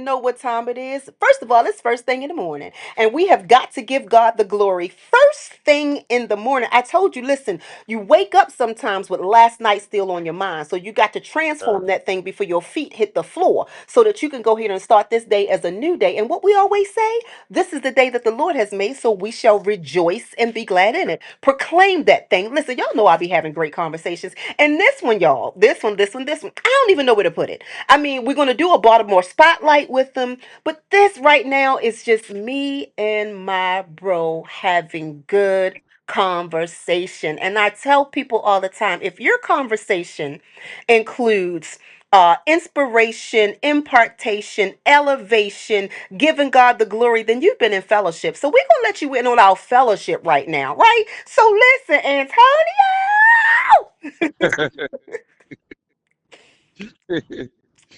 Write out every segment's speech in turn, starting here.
know what time it is. First of all, it's first thing in the morning, and we have got to give God the glory first thing in the morning. I told you, listen, you wake up sometimes with last night still on your mind, so you got to Yeah. transform that thing before your feet hit the floor, so that you can go ahead and start this day as a new day. And what we always say, this is the day that the Lord has made, so we shall rejoice and be glad in it. Proclaim that thing. Listen, y'all know I be having great conversations, and this one, y'all, this one, I don't even know where to put it. I mean, we're going to do a Baltimore spotlight with them, but this right now is just me and my bro having good conversation. And I tell people all the time, if your conversation includes inspiration, impartation, elevation, giving God the glory, then you've been in fellowship. So we're going to let you in on our fellowship right now, right? So listen, Antonio.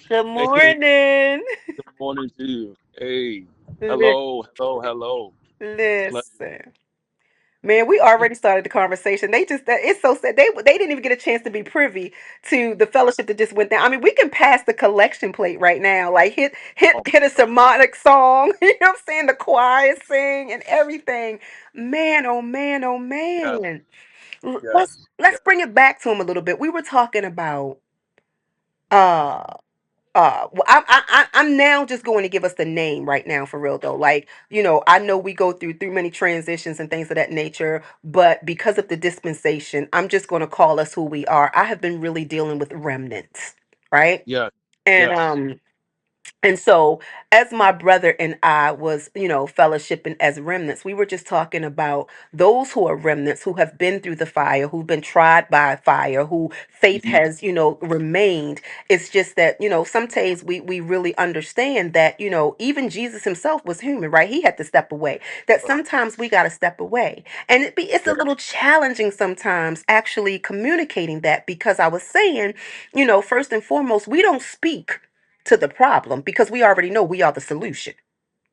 Good Hey, morning. good morning to you. Hey, Li- hello, hello, hello. Pleasure. Listen. Man, we already started the conversation. They just it's so sad. They didn't even get a chance to be privy to the fellowship that just went down. I mean, we can pass the collection plate right now. Like Oh, hit a sermonic song. You know what I'm saying? The choir sing and everything. Man, oh man, oh yes, man. Let's yes, let's yes. bring it back to him a little bit. We were talking about uh well, I'm now just going to give us the name right now for real though. Like, I know we go through many transitions and things of that nature, but because of the dispensation, I'm just going to call us who we are. I have been really dealing with remnants, right? Yes, And yes. so, as my brother and I was, fellowshipping as remnants, we were just talking about those who are remnants, who have been through the fire, who've been tried by fire, who faith Mhm. has, remained. It's just that, some days we really understand that, even Jesus himself was human, right? He had to step away. That sometimes we got to step away. And it's a Yeah, little challenging sometimes actually communicating that, because I was saying, first and foremost, we don't speak to the problem because we already know we are the solution,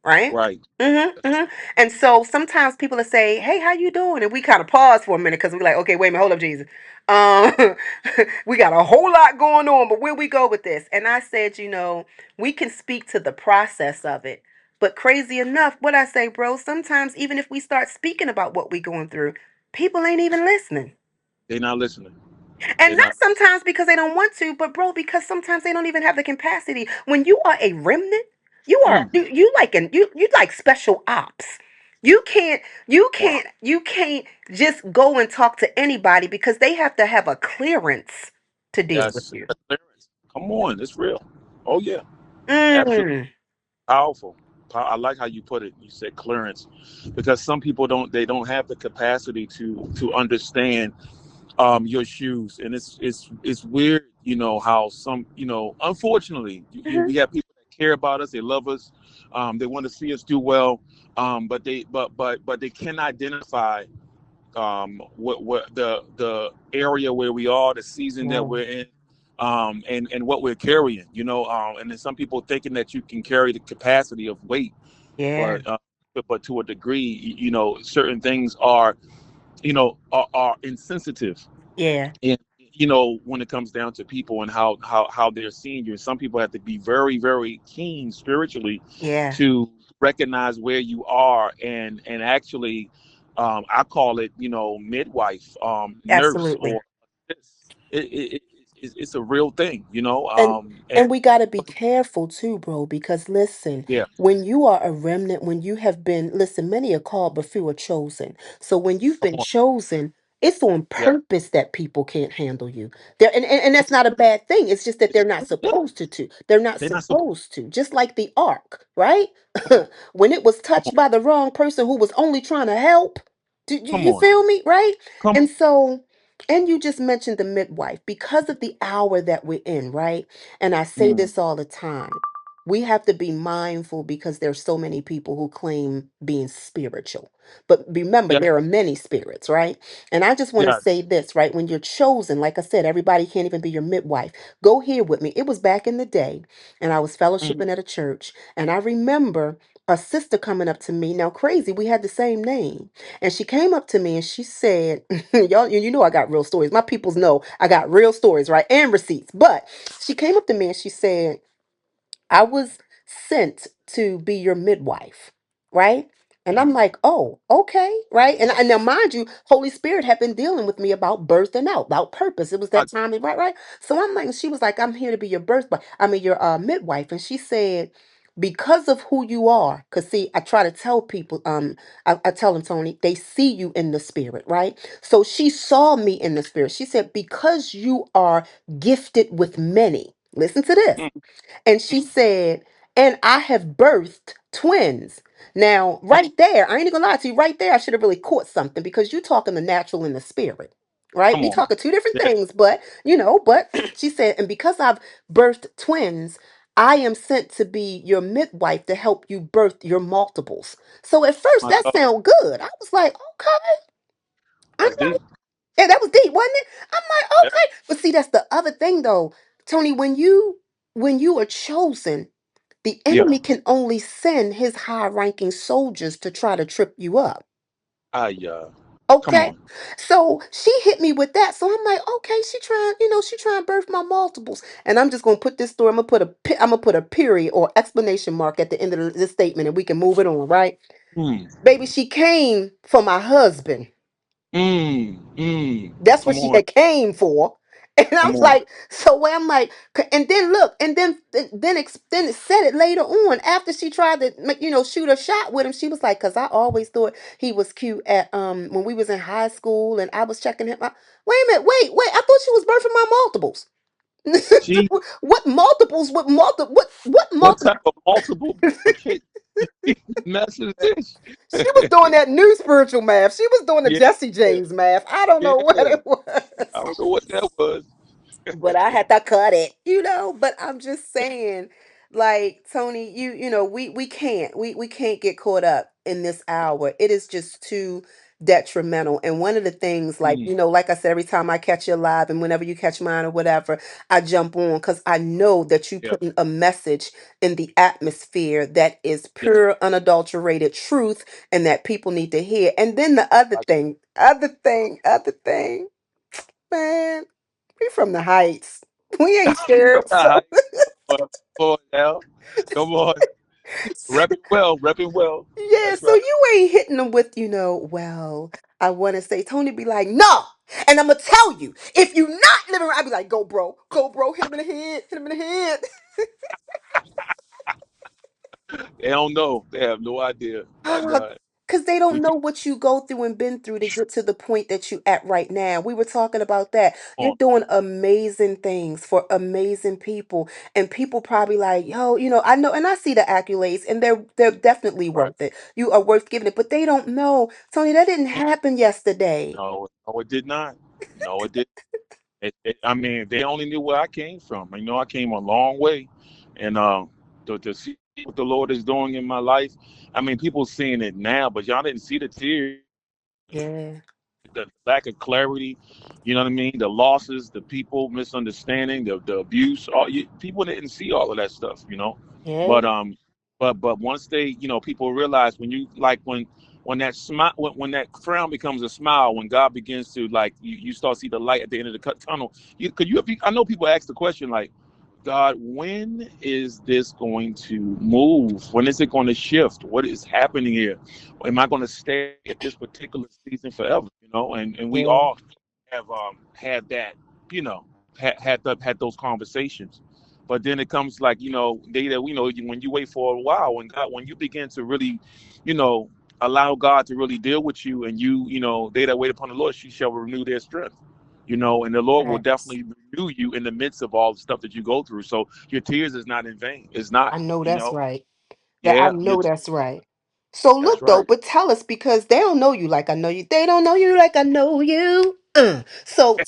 right? right. And so sometimes people will say, "Hey, how you doing?" And we kind of pause for a minute because we're like, "Okay, wait a minute, hold up, Jesus. Um, we got a whole lot going on, but where we go with this?" And I said, we can speak to the process of it, but crazy enough, what I say, bro, sometimes even if we start speaking about what we going through, people ain't even listening. They're not listening. And They're not not. sometimes because they don't want to, but bro, because sometimes they don't even have the capacity. When you are a remnant, you are Mm, you like special ops. You can't you wow. can't you can't just go and talk to anybody because they have to have a clearance to deal with Yes. you. Clearance. Come on, it's real. Oh yeah, absolutely Mm, powerful. I like how you put it. You said clearance, because some people don't. They don't have the capacity to understand your shoes, and it's weird, how some, unfortunately, mhm. we have people that care about us, they love us, they want to see us do well, but they can identify what the area where we are, the season that Yeah. we're in, and what we're carrying, and then some people thinking that you can carry the capacity of weight, Yeah. but to a degree, certain things are insensitive, Yeah. and when it comes down to people and how they're seeing you, and some people have to be very, very keen spiritually Yeah. to recognize where you are, and actually, I call it, midwife, nurse, Absolutely. or this. It's a real thing, And and and we got to be careful too, bro, because listen, yeah, when you are a remnant, when you have been, listen, many are called, but few are chosen. So when you've come been on, chosen, it's on yeah, purpose that people can't handle you. There, and that's not a bad thing. It's just that they're not yeah, supposed to. They're not they're not supposed. supposed to. Just like the ark, right? When it was Come on, touched by the wrong person who was only trying to help. Do come you on, feel me? Right? come on, And so, and you just mentioned the midwife because of the hour that we're in, right? And I say mm, this all the time. We have to be mindful because there's so many people who claim being spiritual. But remember, yeah, there are many spirits, right? And I just want to say yes, this, right? When you're chosen, like I said, everybody can't even be your midwife. Go here with me. It was back in the day, and I was mm, fellowshipping at a church, and I remember a sister coming up to me. Now, crazy, we had the same name. And she came up to me and she said, y'all, you know I got real stories. My peoples know I got real stories, right? And receipts. But she came up to me and she said, I was sent to be your midwife, right? And I'm Mm. like, oh, okay, right? And now, mind you, Holy Spirit had been dealing with me about birthing out, about purpose. It was I, that time, right, right? So I'm like, she was like, I'm here to be your your midwife. And she said, because of who you are, because see, I try to tell people, I tell them, Tony, they see you in the spirit, right? So she saw me in the spirit. She said, because you are gifted with many, listen to this. mm, And she mm, said, and I have birthed twins. Now, mm. right there, I ain't gonna lie to you, right there, I should have really caught something because you're talking the natural and the spirit, right? Come We on. talking two different Yeah. things, but but she said, and because I've birthed twins, I am sent to be your midwife to help you birth your multiples. So at first My that God. sounded good. I was like, okay, I'm That's not, deep. yeah, that was deep, wasn't it? I'm like, Yeah. okay. But see, that's the other thing though, Tony, when you are chosen, the Yeah. enemy can only send his high ranking soldiers to try to trip you up. Yeah. Come Okay. on. So she hit me with that. So I'm like, okay, she trying to birth my multiples. And I'm just gonna put this story, I'm gonna put a period or explanation mark at the end of this statement and we can move it on, right? Mm, Baby, she came for my husband. That's what come she on. had came for. And I'm Come on. like, so when I'm like, and then look, and then it said it later on after she tried to shoot a shot with him. She was like, cause I always thought he was cute at when we was in high school and I was checking him out. Wait a minute, wait, I thought she was birthing my multiples. Gee, What multiples? What what multiple? type of multiple mess is this? She was doing that new spiritual math. She was doing the Yeah. Jesse James math. I don't know what Yeah. it was. I don't know what that was. But I had to cut it. But I'm just saying, like Tony, we can't we can't get caught up in this hour. It is just too detrimental. And one of the things, like Mm, like I said, every time I catch you live, and whenever you catch mine or whatever, I jump on because I know that you yeah. putting a message in the atmosphere that is Yeah. pure, unadulterated truth, and that people need to hear. And then the I, other thing, man. We from the heights. We ain't scared. So, Come on now. Come on. Repping well. Repping well. yeah, That's so right. you ain't hitting them with, well, I want to say, Tony be like, no. And I'm going to tell you, if you not living right, I be like, go, bro, hit him in the head, hit him in the head. They don't know. They have no idea. My God. Because they We don't know keep what you go through and been through to get to the point that you at right now. We were talking about that. You're on. doing amazing things for amazing people. And people probably like, yo, I know, and I see the accolades, and they're definitely Right. worth it. You are worth giving it. But they don't know. Tony, that didn't happen yesterday. No, no, it did not. No, it did. I mean, they only knew where I came from. I came a long way, and to see what the Lord is doing in my life. I mean, people seeing it now, but y'all didn't see the tears, Yeah, the lack of clarity. You know what I mean? The losses, the people misunderstanding, the abuse. People didn't see all of that stuff. yeah, But but once they, people realize when you like when that smile when that frown becomes a smile, when God begins to like you start to see the light at the end of the tunnel. I know people ask the question like, God, when is this going to move? When is it going to shift? What is happening here? Am I going to stay at this particular season forever? And we yeah. all have had that, had those conversations. But then it comes like, they that we know when you wait for a while, when you begin to really, you know, allow God to really deal with you, and they that wait upon the Lord, she shall renew their strength. And the Lord will Facts. definitely renew you in the midst of all the stuff that you go through. So your tears is not in vain. It's not, I know that's right. That I yeah, know that's right. So that's look though, right. but tell us because they don't know you like I know you. They don't know you like I know you. So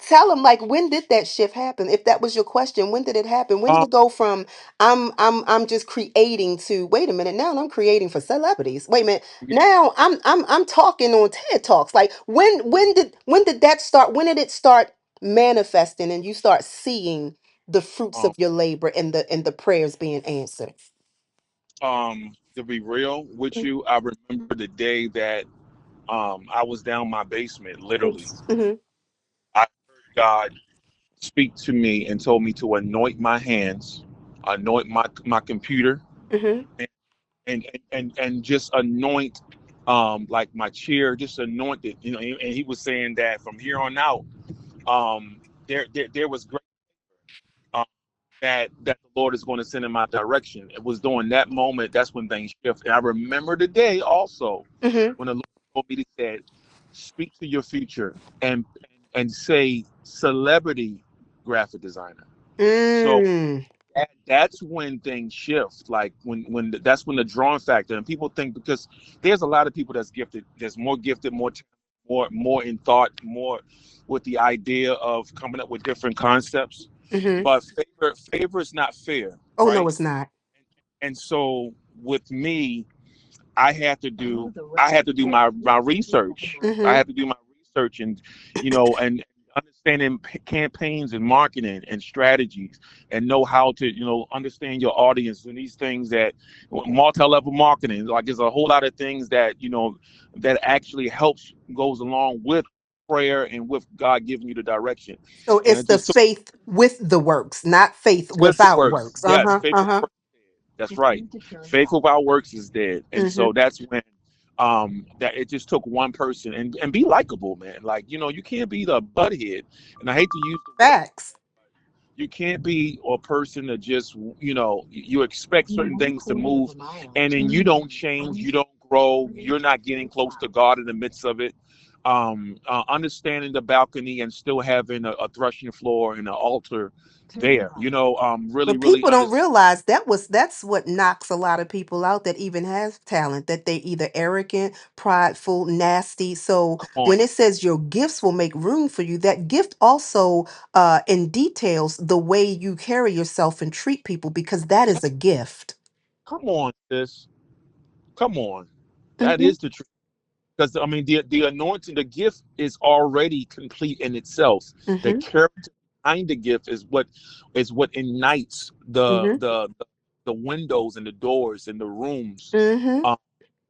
tell them like when did that shift happen? If that was your question, when did it happen? When did Um, it go from I'm just creating to wait a minute now I'm creating for celebrities. Wait a minute now I'm talking on TED Talks. Like when did that start? When did it start manifesting and you start seeing the fruits um, of your labor and the prayers being answered? to be real with you, I remember the day that I was down my basement, literally. Hmm. I heard God speak to me and told me to anoint my hands. anoint my computer, Mhm. and and just anoint like my chair, just anoint it. And he was saying that from here on out, there was great um, that the Lord is going to send in my direction. It was during that moment that's when things shift. And I remember the day also Mhm. when the Lord told me, He said, "Speak to your future and say celebrity graphic designer." So Mm. that's when things shift. Like that's when the drawing factor, and people think, because there's a lot of people that's gifted. There's more gifted, more in thought, more with the idea of coming up with different concepts. Mhm. But favor is not fair, Oh no, right? it's not. And so with me, I had to do my research. I Mhm. had to do my research, and understanding campaigns and marketing and strategies, and know how to understand your audience and these things, that multi-level marketing, like there's a whole lot of things that that actually helps, goes along with prayer and with God giving you the direction. So And it's it the just took faith with the works, not faith with the without works. works. Yes, Uh-huh. faith with Uh-huh. works. That's right. Faith without works is dead. And so Mhm. that's when that it just took one person, and be likable, man. Like, you can't be the butthead. And I hate to use the word, Facts. you can't be a person that just, you expect certain things to move, and then you don't change, you don't grow, you're not getting close to God in the midst of it. Understanding the balcony and still having a threshing floor and an altar there, really, But really people don't understand. realize that's what knocks a lot of people out that even have talent, that they either arrogant, prideful, nasty. So Come on. when it says your gifts will make room for you, that gift also in details the way you carry yourself and treat people, because that is a gift. Come on, sis. Come on. That Mm-hmm. is the truth. Because I mean, the anointing, the gift is already complete in itself. The Mm-hmm. character behind the gift is what ignites Mm-hmm. the windows and the doors and the rooms, Mm-hmm. um,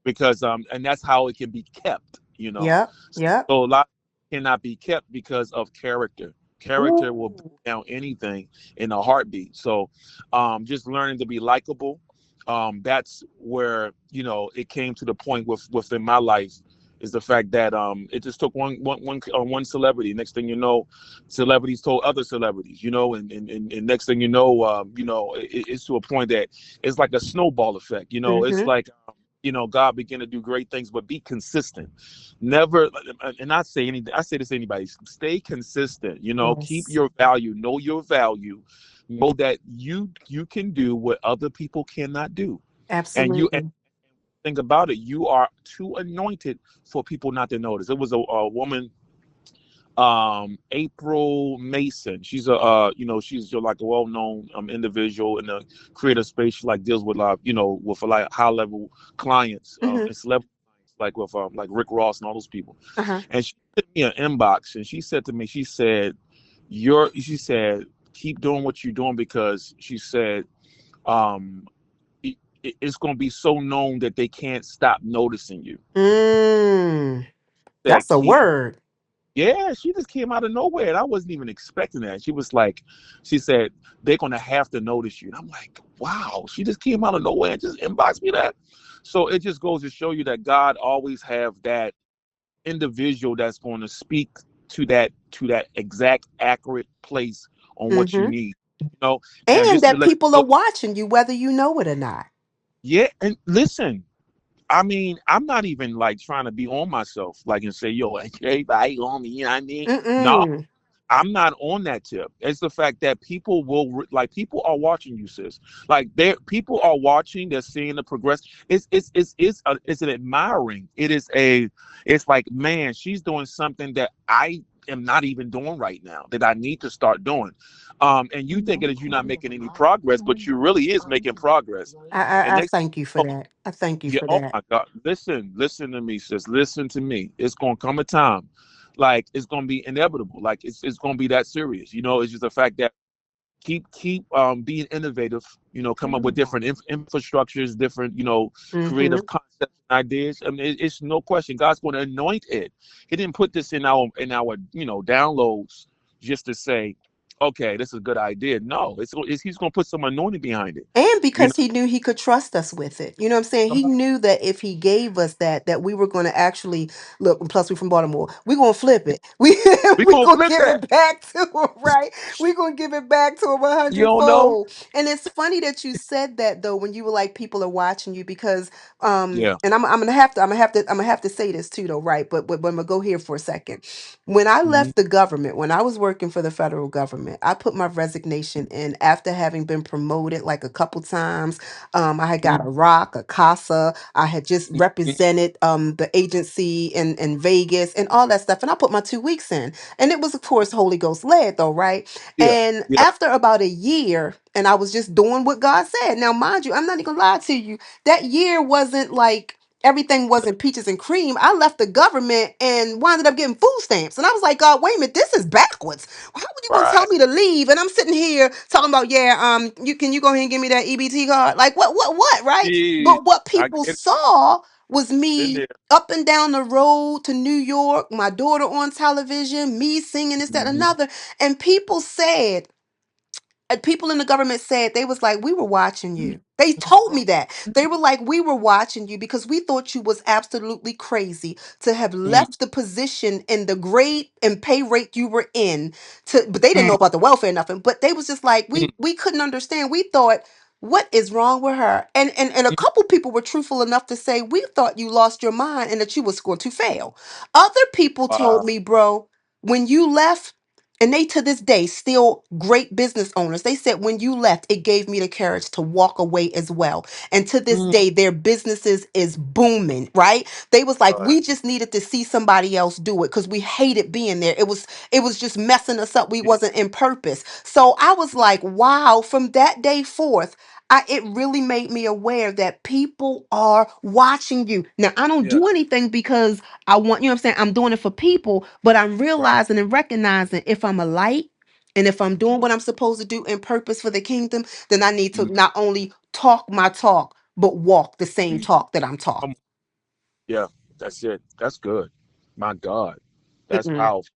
because and that's how it can be kept. Yep. Yep. So a lot cannot be kept because of character. Character will Ooh. break down anything in a heartbeat. So just learning to be likable. That's where it came to the point within my life, is the fact that it just took one celebrity. Next thing you know, celebrities told other celebrities, and next thing it's to a point that it's like a snowball effect. It's Mm-hmm. like God began to do great things, but be consistent. Never, and I say this to anybody: stay consistent. Keep Yes. your value, know your value, know that you can do what other people cannot do, and Absolutely. think about it, you are too anointed for people not to notice. It was a woman, April Mason. She's she's like a well-known individual in the creative space. She like deals with with like high-level clients, Mm-hmm. and celebrity clients, like with like Rick Ross and all those people. Uh-huh. And she sent me an inbox, and she said to me, she said, keep doing what you're doing, because she said, um, it's going to be so known that they can't stop noticing you. Mm. Said, That's a keep. word. Yeah, she just came out of nowhere, and I wasn't even expecting that. She was like, she said, they're going to have to notice you. And I'm like, wow, she just came out of nowhere and just inboxed me that. So it just goes to show you that God always have that individual that's going to speak to that exact accurate place on what you Mm-hmm. need. You know, and And just to that let people you are know, watching you whether you know it or not. yeah, and listen, I mean, I'm not even like trying to be on myself, like, and say, yo, like, everybody on me, you know what I mean? No, Mm-mm. I'm not on that tip. It's the fact that people like, people are watching you, sis. Like, people are watching. They're seeing the progress. It's an admiring. It's like, man, she's doing something that I am not even doing right now, that I need to start doing. And you think that you're not making any progress, but you really is making progress. And I next, thank you for that. I thank you yeah, for oh that. my God. Listen to me, sis. Listen to me. It's gonna come a time, like, it's gonna be inevitable. Like, it's gonna be that serious. It's just the fact that keep being innovative. Come up with different infrastructures, different Mm-hmm. creative concepts and ideas. I mean, it's no question. God's going to anoint it. He didn't put this in our downloads just to say, okay, this is a good idea. No, he's going to put some anointing behind it. And You know, because he knew he could trust us with it. You know what I'm saying? come He on, knew that if he gave us that we were going to actually look, and plus we're from Baltimore. We're going to flip it. We we we going to going to flip give that. it back to him, right? We're going to give it back to him a You don't know? hundredfold. And it's funny that you said that though when you were like people are watching you because Yeah. and I'm going to have to I'm going to have to say this too though, right? But I'm going to go here for a second. When I Hmm. left the government, when I was working for the federal government, I put my resignation in after having been promoted like a couple times. I had got a rock, a casa. I had just represented the agency in Vegas and all that stuff. And I put my 2 weeks in. And it was, of course, Holy Ghost led, though, right? Yeah. And Yeah. after about a year, and I was just doing what God said. Now, mind you, I'm not even gonna lie to you. That year wasn't like everything wasn't peaches and cream. I left the government and wound up getting food stamps. And I was like, God, wait a minute, this is backwards. How would you gonna tell Right. me to leave? And I'm sitting here talking about, yeah, you go ahead and give me that EBT card? Like what, right? Yeah. But what I people get it. saw was Been me there. up and down the road to New York, my daughter on television, me singing this, that, and Hmm. another. And people said, people in the government said they was like we were watching you. They told me that they were like we were watching you because we thought you was absolutely crazy to have Mm, left the position in the grade and pay rate you were in to, but they didn't know mm, about the welfare nothing, but they was just like mm, we couldn't understand. We thought, what is wrong with her? And a mm. couple people were truthful enough to say we thought you lost your mind and that you was going to fail. Other people told Wow. me, bro, when you left, and they to this day still great business owners. They said when you left, it gave me the courage to walk away as well. And to this Mm, day, their businesses is booming, right? They was like, God. we just needed to see somebody else do it because we hated being there. It was just messing us up. We Yeah. wasn't in purpose. So I was like, wow, from that day forth. It really made me aware that people are watching you. Now, I don't Yeah. do anything because I want, you know what I'm saying? I'm doing it for people, but I'm Right. realizing and recognizing if I'm a light and if I'm doing what I'm supposed to do in purpose for the kingdom, then I need to Mm, not only talk my talk, but walk the same mm. talk that I'm talking. Come on. Yeah. That's it. That's good. My God. That's powerful.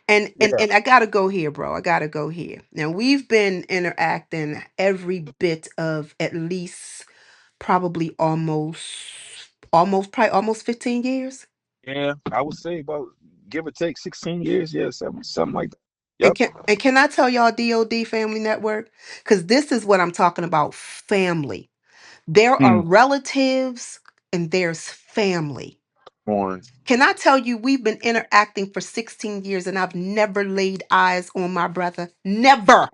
And and Yeah. and I gotta go here, bro. I gotta go here. Now we've been interacting every bit of at least probably probably almost 15 years. Yeah. I would say about give or take 16 years. Yeah. Something like that. And Yep. can I tell y'all D.O.D. Family Network? Because this is what I'm talking about, family. There are Mm. relatives and there's family. On. Can I tell you, we've been interacting for 16 years and I've never laid eyes on my brother. Never.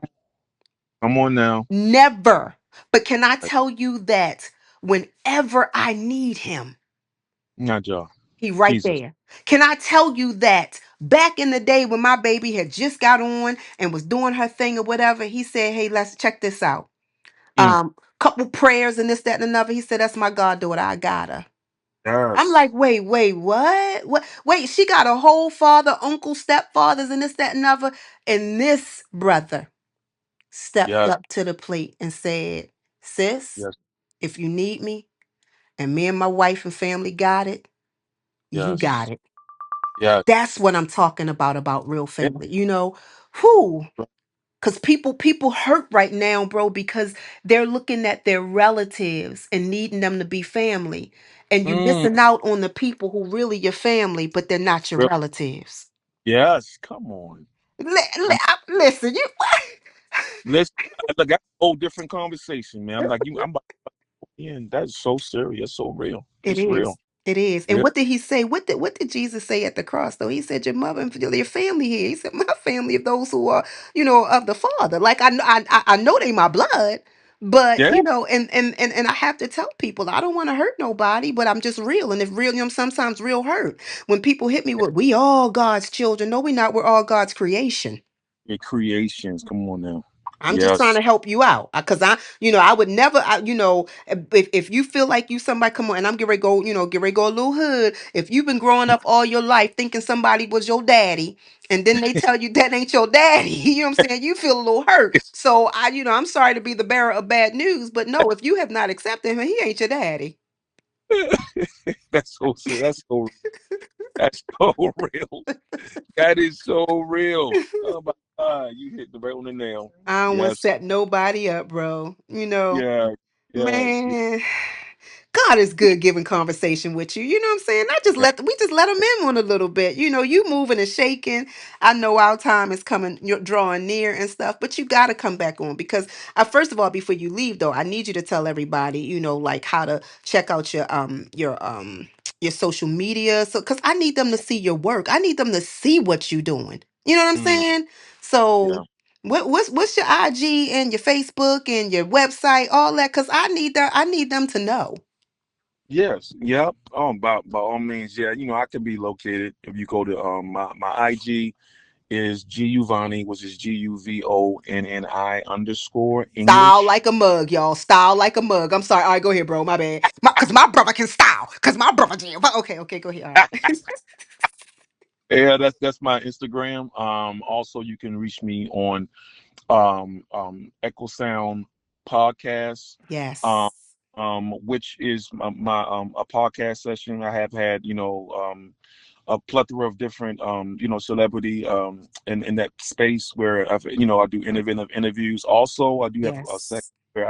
Come on now. Never. But can I tell you that whenever I need him, Not y'all. he right Jesus. there. Can I tell you that back in the day when my baby had just got on and was doing her thing or whatever, he said, hey, let's check this out. Mm. Couple prayers and this, that, and another. He said, that's my goddaughter. I got her. I'm Yes. like, wait, what? What? Wait, she got a whole father, uncle, stepfathers, and this, that, and other. And this brother stepped Yes. up to the plate and said, sis, Yes. if you need me, and me and my wife and family got it, you got Yes. it. Yes. That's what I'm talking about real Yeah. family. Who? Because people hurt right now, bro, because they're looking at their relatives and needing them to be family. And you Mm. missing out on the people who really your family, but they're not your Real- relatives. Yes. Come on. Listen, you Listen, look, that's a whole different conversation, man. I'm like you. I'm about and that's so serious, so real. it It's real. is. It is. And Yeah. what did he say? What did Jesus say at the cross though? He said, your mother and your family here. He said, my family of those who are, of the Father. Like I know they my blood, but Yeah. and I have to tell people I don't want to hurt nobody, but I'm just real. And if real, sometimes real hurt. When people hit me with we all God's children. No, we not. We're all God's creation. Your creations. Come on now. I'm just trying Yes. to help you out because I would never, if you feel like you somebody, come on, and I'm getting ready to go, get ready to go a little hood. If you've been growing up all your life thinking somebody was your daddy, and then they tell you that ain't your daddy, you know what I'm saying? You feel a little hurt. So I'm sorry to be the bearer of bad news, but no, if you have not accepted him, he ain't your daddy. That's so serious. That's so real. That is so real. Oh my You hit the right on the nail. I don't want to Yes. set nobody up, bro. Yeah. Yes. Man, God is good giving conversation with you. You know what I'm saying? I just Yeah. let we just let them in on a little bit. You moving and shaking. I know our time is coming, you're drawing near and stuff, but you got to come back on because first of all, before you leave though, I need you to tell everybody, like how to check out your social media. So cuz I need them to see your work. I need them to see what you're doing. You know what I'm Mm, saying? yeah. So what's your IG and your Facebook and your website, all that? Cause I need them to know. Yes. Yep. By all means, yeah. I can be located if you go to my IG is Guvani, which is GUVONNI underscore Style English. like a mug, y'all. Style like a mug. I'm sorry. All right, go ahead, bro. My bad. Cause my brother can style. Cause my brother can. Okay, okay, go ahead. All right. Yeah, that's my Instagram. Also you can reach me on Echo Sound podcast, um, Yes. which is my a podcast session. I have had a plethora of different celebrity in that space where I do innovative interviews. Also, I do have a section Yes. where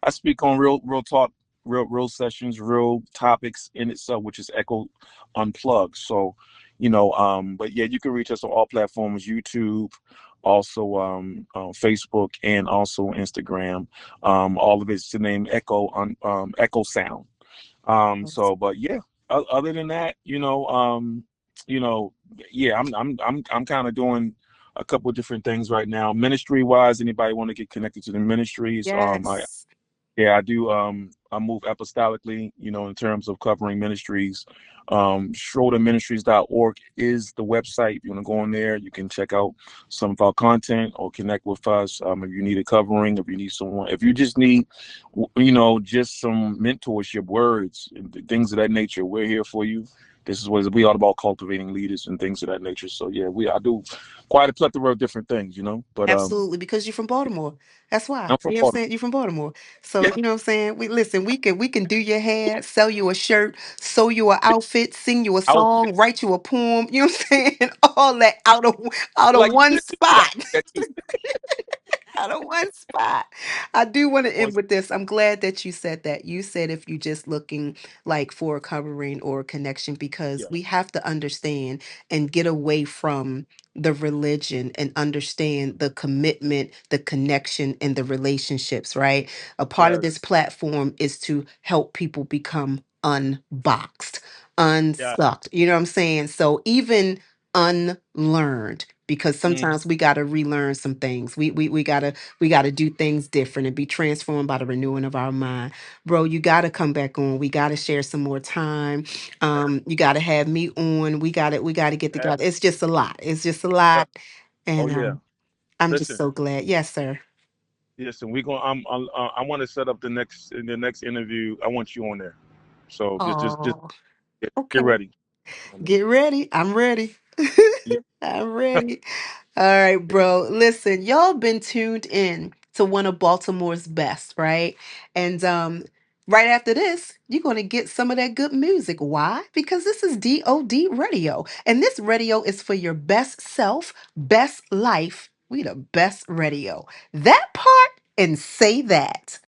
I speak on real talk, real sessions, real topics in itself, which is Echo Unplugged. So, but yeah, you can reach us on all platforms, YouTube, also Facebook, and also Instagram. All of it's the name Echo on Echo Sound. So, but yeah, other than that, you know, yeah, I'm kind of doing a couple of different things right now. Ministry wise, anybody want to get connected to the ministries? Yes. Yeah, I do. I move apostolically, in terms of covering ministries. SchroederMinistries.org is the website. If you want to go on there, you can check out some of our content or connect with us. If you need a covering, if you need someone, if you just need, just some mentorship, words, and things of that nature, we're here for you. This is what we all about, cultivating leaders and things of that nature. So yeah, I do quite a plethora of different things, But Absolutely, because you're from Baltimore. That's why. I'm from You know what I'm Baltimore. saying? You're from Baltimore. So, Yeah. you know what I'm saying? We can do your hair, sell you a shirt, sew you an outfit, sing you a Outfit. song, write you a poem, you know what I'm saying? All that out I of like one that. spot. That too. Out of one spot. I do want to Well, end with this. I'm glad that you said that. You said if you're just looking like for a covering or a connection, because yeah. we have to understand and get away from the religion and understand the commitment, the connection, and the relationships, right? A part of this Yes. platform is to help people become unboxed, Yeah. unstuck. You know what I'm saying? So even unlearned, because Mm, sometimes we got to relearn some things. We got to do things different and be transformed by the renewing of our mind. Bro, you got to come back on. We got to share some more time. You got to have me on. We got to get yeah. together. It's just a lot. It's just a Yeah. lot. Oh And yeah. I'm just Listen. so glad. Yes, sir. Listen. We going. I want to set up the next interview. I want you on there. So just Oh, get okay. ready. I mean, Get ready. I'm ready. yeah. I'm ready. All right, bro. Listen, y'all been tuned in to one of Baltimore's best, right? And right after this, you're going to get some of that good music. Why? Because this is D.O.D. Radio. And this radio is for your best self, best life. We the best radio. That part and say that.